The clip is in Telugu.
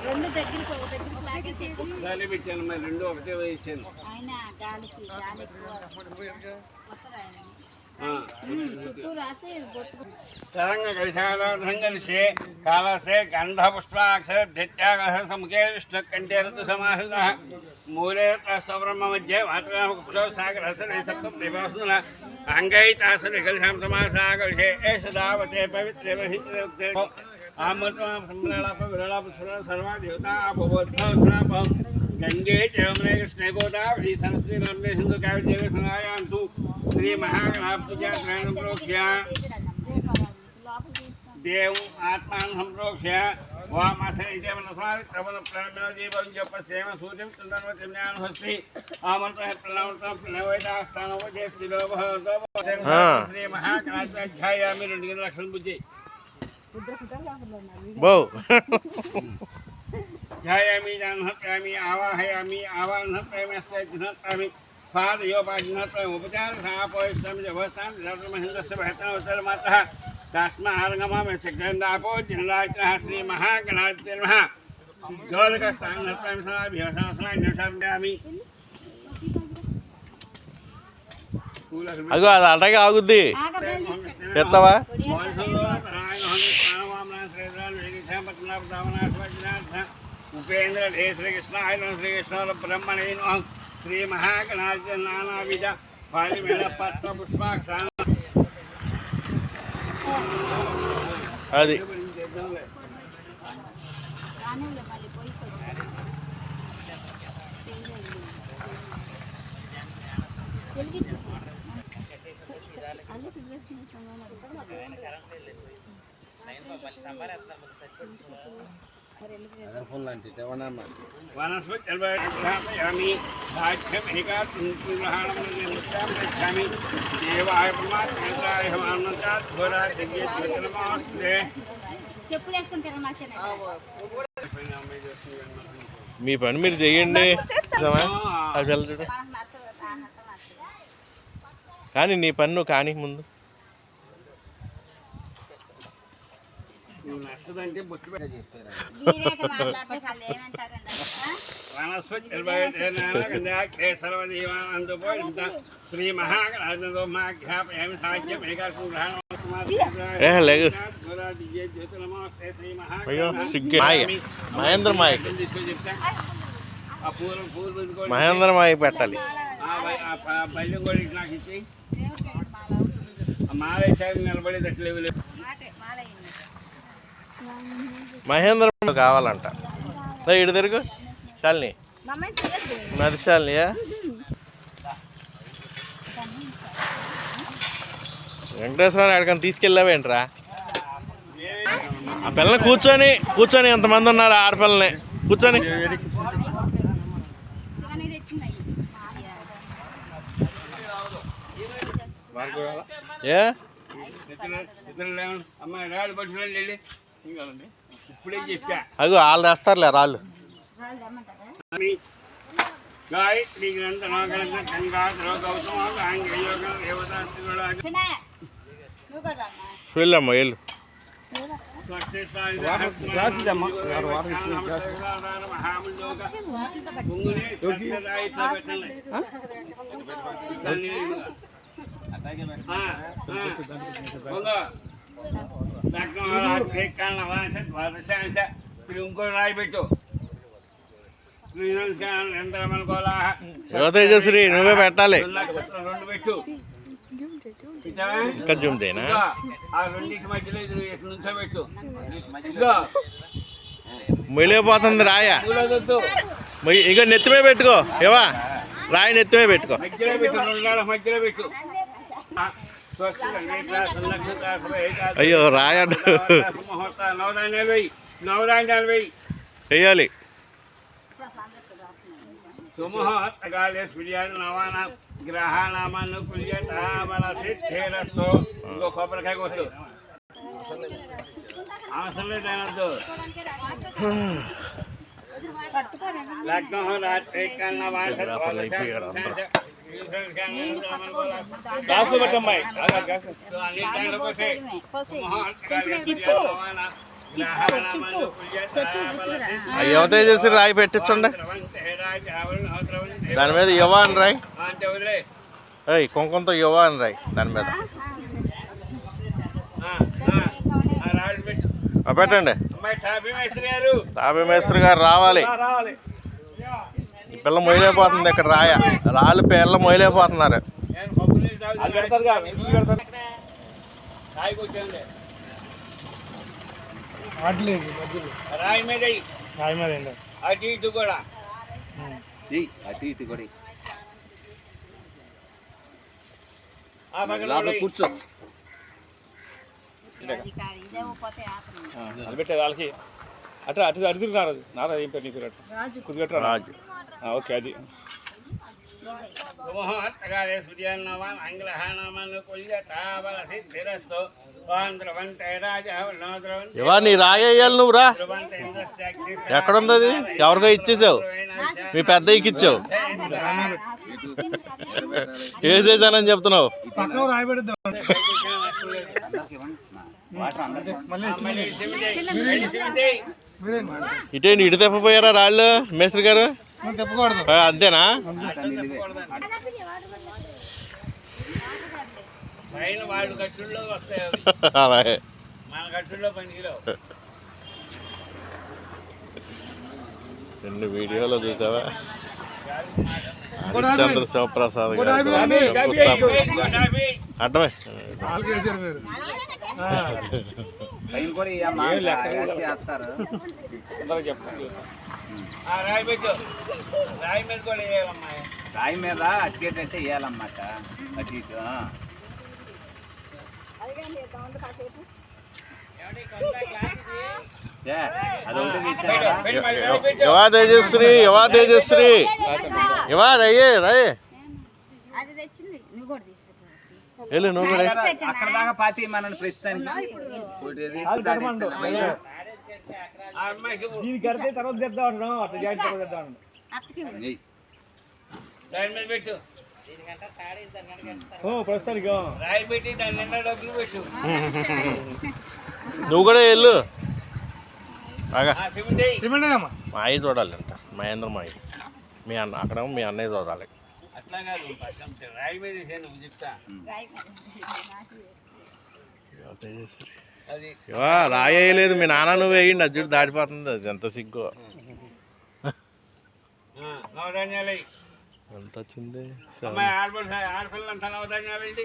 రెండు దగ్గరికి గాలి పెట్టాను మరి రెండు ఒకటే వేసాను तरंग गलिशे कालसे गंधपुष्पाक्षर समुखे विष्णुकंठे ऋतुसमाहितः मूले ब्रह्म मध्ये मातृ सागर अंगैतासन विकलशां समासागलिशे एष दावते पवित्रे महित्रे सर्वा देवता गंगे जमुने कृष्णे गोदावरी सरस्वती नर्मदे सिंधु कावेरी संगयान्तु श्री महागणाधिपति प्रोक्ष्य देव आत्मा संप्रोक्ष्य वामासने मनस्वामि त्रवण प्रणव जीवन जपसेम सूर्यं चंद्रवति ज्ञानहस्ति आमन्त्रः प्रणवैदास्थानो वजे स्थिरो श्री महागणाधिपति ध्यायामि रुद्र लक्षण बुद्धि बो ध्यायामि जानहत्यामि आवाहयामि आवाहनत्यामि अस्तामि पादयोपाजनत्यामि उपचार सापोष्टम जभस्तां धर्महिन्दस्य भयतनवतल मातः तस्मार्गममे सिद्धन्दापो जिनराजः श्री महागणाधिपते नमः सिद्धोदकस्थानत्यामि समाभिहसनस्नान्यशाम्यामि అగో అది అటగా ఆగుద్ది చెత్తవా उपेन्द्र हे श्री कृष्ण श्री कृष्ण ब्रह्मणे श्री महागणाधिपति नानाविध फालिमेल पत्र पुष्पाक्षर అది वनस्पति साक्ष्यमेकाग्रहणमि देवाय परमात्माय మీ పని మీరు చెయ్యండి కానీ నీ పని నువ్వు కానీ ముందు श्री మహేంద్ర మాయ మహేంద్ర మాయ పెట్టాలి నిలబడేటట్లేవు మహేంద్ర కావాలంట ఇటు తిరుగు శాలిని నది శాలినియా వెంకటేశ్వరరావు ఎక్కడికైనా తీసుకెళ్ళావేంట్రా ఆ పిల్లల్ని కూర్చొని ఎంతమంది ఉన్నారు ఆడపిల్లని కూర్చొని ఏ అగో వాళ్ళు వేస్తారులే రాళ్ళు गायत्री ग्रंथ नागरंथ गंगा गौतम गांगेयोग देवता వెళ్ళమ్మా వెళ్ళు ఇంకో రాయి పెట్టు యువతేజశ్రీ నువ్వే పెట్టాలి రెండు పెట్టు ఇంకా జూమ్ చేయనా ఆ రెండింటి మధ్యలో నుంచో పెట్టు మొలిగిపోతుంది రాయ ఇక నెత్తిమే పెట్టుకో ఏవా రాయి నెత్తిమే పెట్టుకో మధ్యలో పెట్టు రెండు మధ్యలో పెట్టు అయ్యో రాయ నవధాన్యాలు వెయ్యి చెయ్యాలి సుమహోత్తకాలే సూర్యాన్ని నవానా గ్రహానామాను కుల్యతామలసిద్ధేరస్తో ఇంకో కొబ్బరికాయ కొట్టు అవసరం లేదనద్దు లగ్నం రాత్రి కన్నా యువ తేజస్వి రాయి పెట్టించండి. దాని మీద యువ అని రాయి. ఏయ్ కుంకుమతో యువ అని రాయి దాని మీద. పెట్టండి. తాపీ మేస్త్రి గారు రావాలి. ఈ పిల్ల మొయ్యలేకపోతుంది ఇక్కడ రాళ్ళు పిల్ల మొయ్యలేకపోతున్నారు. రాయి మీద అటు ఇటు కూడా కూర్చో. అది పెట్టేది వాళ్ళకి అట్లా అటు అటు తిరుగుతున్నారు. నారా ఏం పేరు నీ పేరు? రాజు. ఓకే అది ఇవా నీ రాయేయాలి నువ్వు రా. ఎక్కడుంది అది? ఎవరికో ఇచ్చేసావు. మీ పెద్దయ్యకి ఇచ్చావు. వేసేసానని చెప్తున్నావు. ఇటేంటి ఇటు తెప్పపోయారా రాళ్ళు మేస్త్రి గారు? అంతేనా? అలాగే రెండు వీడియోలో చూసావా? హరిశ్చంద్ర శివప్రసాద్ గారు అడ్డమే. రాయి మీద అటుకేటంటే వేయాలన్నమాట. అటు ఇటు యువా తేజశ్రీ యువా రయ్యే రయ్యే వెళ్ళు నువ్వు కూడా. అక్కడ దాకా పాతి మనల్ని ప్రస్తుతానికి తర్వాత తెద్దాం అంటున్నాం. అట్లా జాయిన్ తర్వాత తెద్దాం పెట్టు. ప్రస్తుతానికి రాయి పెట్టి దాని నిండా డబ్బులు పెట్టు. నువ్వు కూడా వెళ్ళు బాగా. సిమెంట్ మా అయ్యి చూడాలి అంట. మహేంద్ర మా అయ్యి మీ అన్న అక్కడ మీ అన్నయ్య చూడాలి. అట్లా కాదు రాయి మీద నువ్వు చెప్తా. రాయేయలేదు మీ నాన్న నువ్వు వేయండి. అజ్జుడు దాటిపోతుంది. అది ఎంత సిగ్గు. నవధాన్యాలు ఎంత వచ్చింది? ఆడపిల్లంతా నవధాన్యాలు ఏంటి?